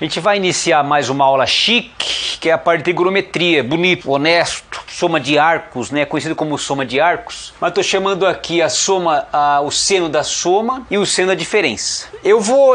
gente vai iniciar mais uma aula chique, que é a parte de trigonometria, bonito, honesto, soma de arcos, né, conhecido como soma de arcos. Mas estou chamando aqui a soma, o seno da soma e o seno da diferença.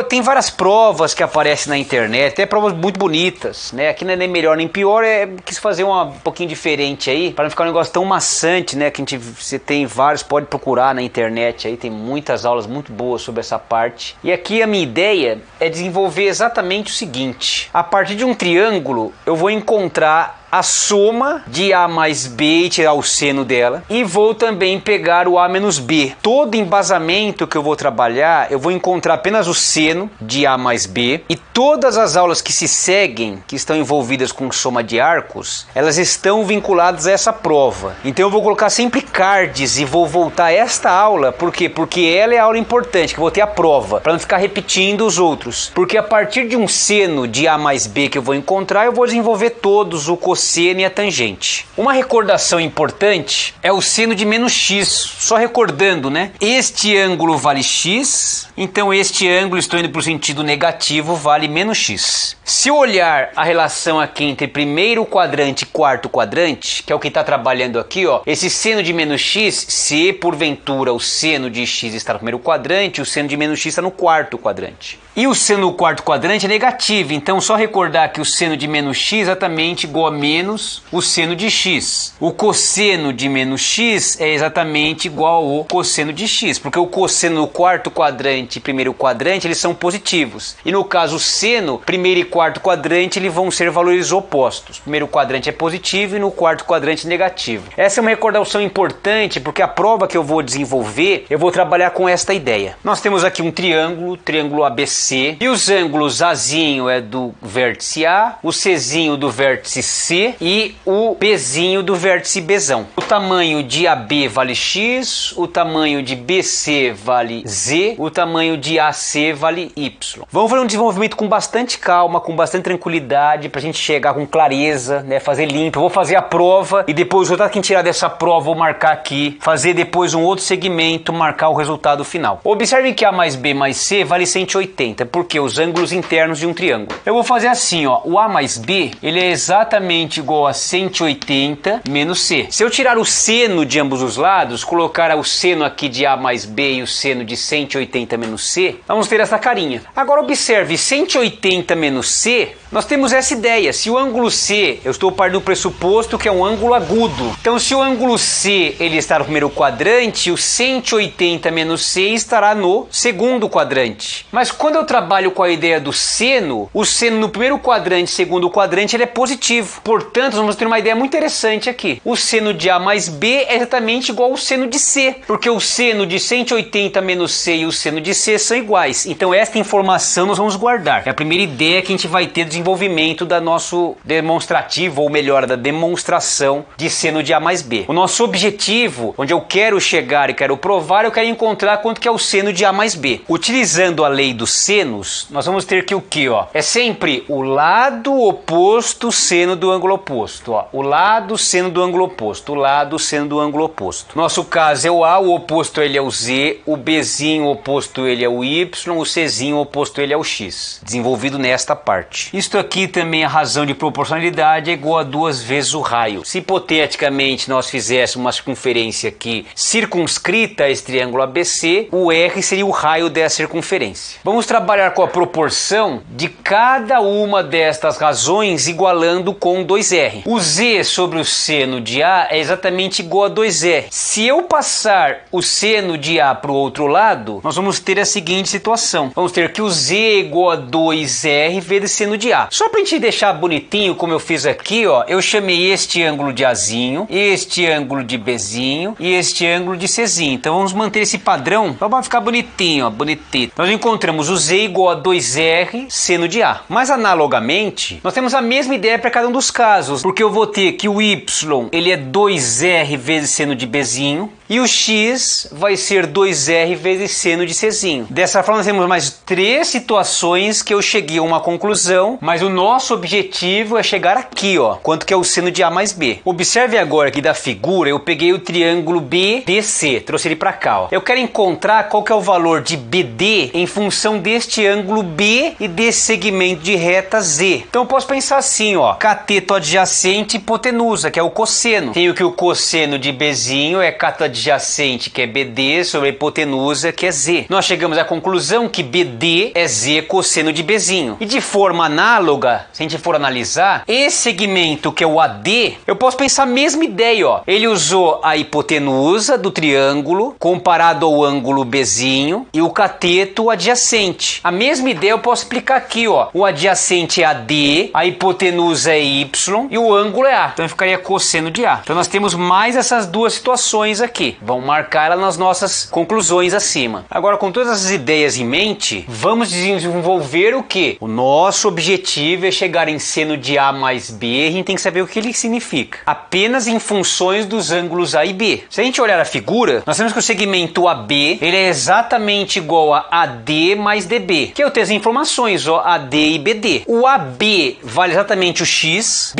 Tem várias provas que aparecem na internet, até provas muito bonitas, né? Aqui não é nem melhor nem pior, quis fazer um pouquinho diferente aí, para não ficar um negócio tão maçante, né? Que você tem vários, pode procurar na internet aí, tem muitas aulas muito boas sobre essa parte. E aqui a minha ideia é desenvolver exatamente o seguinte: a partir de um triângulo eu vou encontrar a soma de A mais B e tirar o seno dela, e vou também pegar o A menos B. Todo embasamento que eu vou trabalhar, eu vou encontrar apenas o seno de A mais B, e todas as aulas que se seguem, que estão envolvidas com soma de arcos, elas estão vinculadas a essa prova. Então eu vou colocar sempre cards e vou voltar a esta aula. Por quê? Porque ela é a aula importante, que eu vou ter a prova, para não ficar repetindo os outros. Porque a partir de um seno de A mais B que eu vou encontrar, eu vou desenvolver todos, o cosseno e a tangente. Uma recordação importante é o seno de menos x, só recordando, né? Este ângulo vale x, então este ângulo, estou indo para o sentido negativo, vale menos x. Se eu olhar a relação aqui entre primeiro quadrante e quarto quadrante, que é o que está trabalhando aqui, ó, esse seno de menos x, se porventura o seno de x está no primeiro quadrante, o seno de menos x está no quarto quadrante. E o seno do quarto quadrante é negativo, então só recordar que o seno de menos x é exatamente igual a menos o seno de x. O cosseno de menos x é exatamente igual ao cosseno de x, porque o cosseno do quarto quadrante e primeiro quadrante, eles são positivos. E no caso o seno, primeiro e quarto quadrante, eles vão ser valores opostos. Primeiro quadrante é positivo e no quarto quadrante negativo. Essa é uma recordação importante, porque a prova que eu vou desenvolver, eu vou trabalhar com esta ideia. Nós temos aqui um triângulo ABC, e os ângulos Azinho é do vértice A, o Czinho do vértice C e o Bzinho do vértice Bzão. O tamanho de AB vale X, o tamanho de BC vale Z, o tamanho de AC vale Y. Vamos fazer um desenvolvimento com bastante calma, com bastante tranquilidade, pra gente chegar com clareza, né, fazer limpo. Eu vou fazer a prova e depois o resultado que tirar dessa prova vou marcar aqui, fazer depois um outro segmento, marcar o resultado final. Observem que A mais B mais C vale 180, porque os ângulos internos de um triângulo. Eu vou fazer assim, ó, o A mais B, ele é exatamente igual a 180 menos C. Se eu tirar o seno de ambos os lados, colocar o seno aqui de A mais B e o seno de 180 menos C, vamos ter essa carinha. Agora observe, 180 menos C, nós temos essa ideia. Se o ângulo C, eu estou partindo do pressuposto que é um ângulo agudo. Então se o ângulo C ele está no primeiro quadrante, o 180 menos C estará no segundo quadrante. Mas quando eu trabalho com a ideia do seno, o seno no primeiro quadrante, segundo quadrante, ele é positivo. Portanto, vamos ter uma ideia muito interessante aqui. O seno de A mais B é exatamente igual ao seno de C, porque o seno de 180 menos C e o seno de C são iguais. Então esta informação nós vamos guardar. É a primeira ideia que a gente vai ter de desenvolvimento da nosso demonstrativo, ou melhor, da demonstração de seno de A mais B. O nosso objetivo, onde eu quero chegar e quero provar, eu quero encontrar quanto que é o seno de A mais B. Utilizando a lei dos senos, nós vamos ter que o que, ó? É sempre o lado oposto seno do ângulo oposto, ó. O lado seno do ângulo oposto, o lado seno do ângulo oposto. Nosso caso é o A, o oposto ele é o Z, o Bzinho o oposto ele é o Y, o Czinho o oposto ele é o X. Desenvolvido nesta parte. Isto aqui também, a razão de proporcionalidade é igual a 2 vezes o raio. Se hipoteticamente nós fizéssemos uma circunferência aqui circunscrita a esse triângulo ABC, o R seria o raio dessa circunferência. Vamos trabalhar com a proporção de cada uma destas razões igualando com 2R. O Z sobre o seno de A é exatamente igual a 2R. Se eu passar o seno de A para o outro lado, nós vamos ter a seguinte situação. Vamos ter que o Z é igual a 2R vezes seno de A. Só para a gente deixar bonitinho, como eu fiz aqui, ó, eu chamei este ângulo de Azinho, este ângulo de Bzinho e este ângulo de Czinho. Então vamos manter esse padrão para ficar bonitinho, ó, bonitinho. Nós encontramos o Z igual a 2R seno de A. Mas analogamente, nós temos a mesma ideia para cada um dos casos, porque eu vou ter que o Y ele é 2R vezes seno de Bzinho, E o x vai ser 2r vezes seno de Czinho. Dessa forma nós temos mais 3 situações que eu cheguei a uma conclusão, mas o nosso objetivo é chegar aqui, ó. Quanto que é o seno de A mais B. Observe agora aqui da figura, eu peguei o triângulo BDC, trouxe ele para cá, ó. Eu quero encontrar qual que é o valor de BD em função deste ângulo B e desse segmento de reta Z. Então eu posso pensar assim, ó, cateto adjacente e hipotenusa, que é o cosseno. Tenho que o cosseno de Bzinho é cateto adjacente, que é BD, sobre a hipotenusa, que é Z. Nós chegamos à conclusão que BD é Z cosseno de Bzinho. E de forma análoga, se a gente for analisar, esse segmento que é o AD, eu posso pensar a mesma ideia, ó. Ele usou a hipotenusa do triângulo comparado ao ângulo Bzinho e o cateto adjacente. A mesma ideia eu posso explicar aqui, ó. O adjacente é AD, a hipotenusa é Y e o ângulo é A. Então ficaria cosseno de A. Então nós temos mais essas duas situações aqui. Vamos marcar ela nas nossas conclusões acima. Agora, com todas essas ideias em mente, vamos desenvolver o que? O nosso objetivo é chegar em seno de A mais B. A gente tem que saber o que ele significa. Apenas em funções dos ângulos A e B. Se a gente olhar a figura, nós temos que o segmento AB ele é exatamente igual a AD mais DB. Que eu tenho as informações, ó, AD e BD. O AB vale exatamente o X,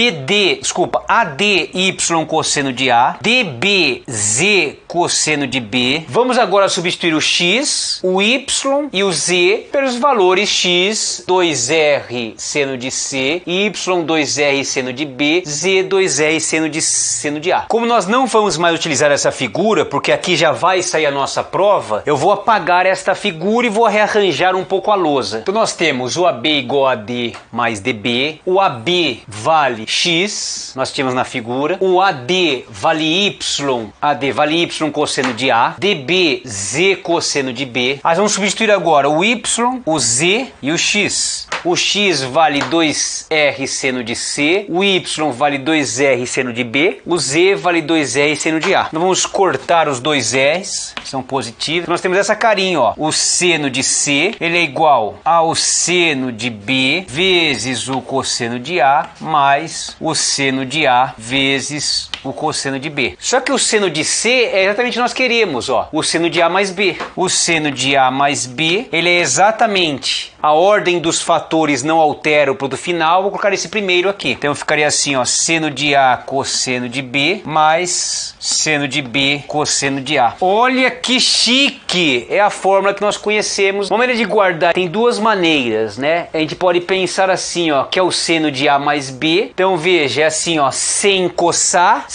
AD Y cosseno de A, DB Z cosseno de B. Vamos agora substituir o X, o Y e o Z pelos valores X, 2R seno de C, Y 2R seno de B, Z 2R seno de A. Como nós não vamos mais utilizar essa figura, porque aqui já vai sair a nossa prova, eu vou apagar esta figura e vou rearranjar um pouco a lousa. Então nós temos o AB igual a AD mais DB, o AB vale X, nós tínhamos na figura, o AD vale Y cosseno de A, DB Z cosseno de B. Nós vamos substituir agora o Y, o Z e o X. O X vale 2R seno de C, o Y vale 2R seno de B, o Z vale 2R seno de A. Nós vamos cortar os dois R's, que são positivos. Nós temos essa carinha, ó. O seno de C, ele é igual ao seno de B vezes o cosseno de A, mais o seno de A vezes o cosseno de B. Só que o seno de C é exatamente o que nós queremos, ó. O seno de A mais B. O seno de A mais B, ele é exatamente a ordem dos fatores não altera o produto final. Vou colocar esse primeiro aqui. Então ficaria assim, ó, seno de A cosseno de B mais seno de B cosseno de A. Olha que chique! É a fórmula que nós conhecemos. Uma maneira de guardar tem duas maneiras, né? A gente pode pensar assim, ó, que é o seno de A mais B. Então veja, é assim, ó, sem coçar.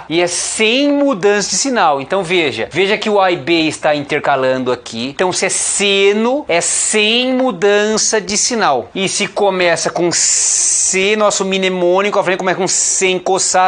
E é sem mudança de sinal. Então veja que o A e B está intercalando aqui. Então se é seno, é sem mudança de sinal. E se começa com C, nosso mnemônico, a frente começa com sem coçar,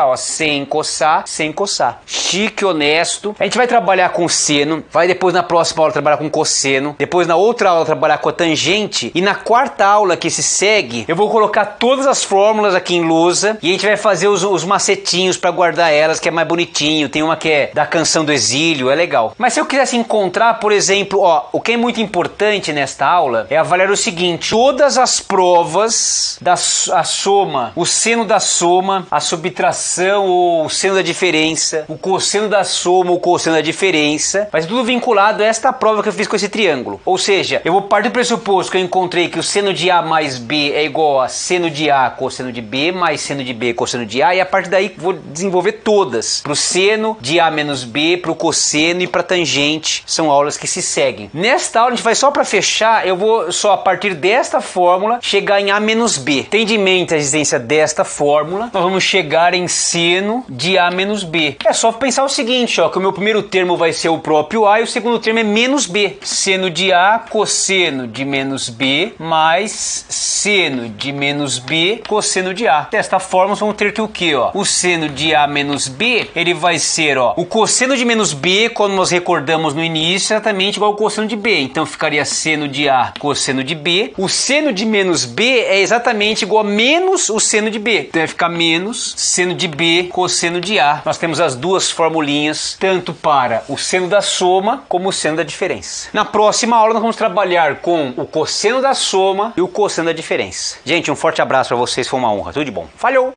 ó. Sem coçar. Chique, honesto. A gente vai trabalhar com seno, vai depois na próxima aula trabalhar com cosseno, depois na outra aula trabalhar com a tangente, e na quarta aula que se segue, eu vou colocar todas as fórmulas aqui em lousa, e a gente vai fazer os macetinhos para guardar elas, que é mais bonitinho. Tem uma que é da Canção do Exílio, é legal. Mas se eu quisesse encontrar, por exemplo, ó, o que é muito importante nesta aula é avaliar o seguinte: todas as provas da soma, o seno da soma, a subtração ou o seno da diferença, o cosseno da soma, o cosseno da diferença, vai ser tudo vinculado a esta prova que eu fiz com esse triângulo. Ou seja, eu vou partir do pressuposto que eu encontrei que o seno de A mais B é igual a seno de A cosseno de B mais seno de B cosseno de A, e a partir daí vou desenvolver todas. Para o seno de A menos B, para o cosseno e para a tangente. São aulas que se seguem. Nesta aula a gente vai só para fechar, eu vou só a partir desta fórmula chegar em A menos B. Tendo em mente a existência desta fórmula, nós vamos chegar em seno de A menos B. É só pensar o seguinte, ó, que o meu primeiro termo vai ser o próprio A e o segundo termo é menos B. Seno de A cosseno de menos B mais seno de menos B cosseno de A. Desta forma nós vamos ter que o que, ó? O seno de A menos B, ele vai ser, ó, o cosseno de menos B, quando nós recordamos no início, exatamente igual ao cosseno de B. Então ficaria seno de A cosseno de B. O seno de menos B é exatamente igual a menos o seno de B. Então vai ficar menos seno de B cosseno de A. Nós temos as duas formulinhas, tanto para o seno da soma como o seno da diferença. Na próxima aula nós vamos trabalhar com o cosseno da soma e o cosseno da diferença. Gente, um forte abraço para vocês, foi uma honra. Tudo de bom. Falhou!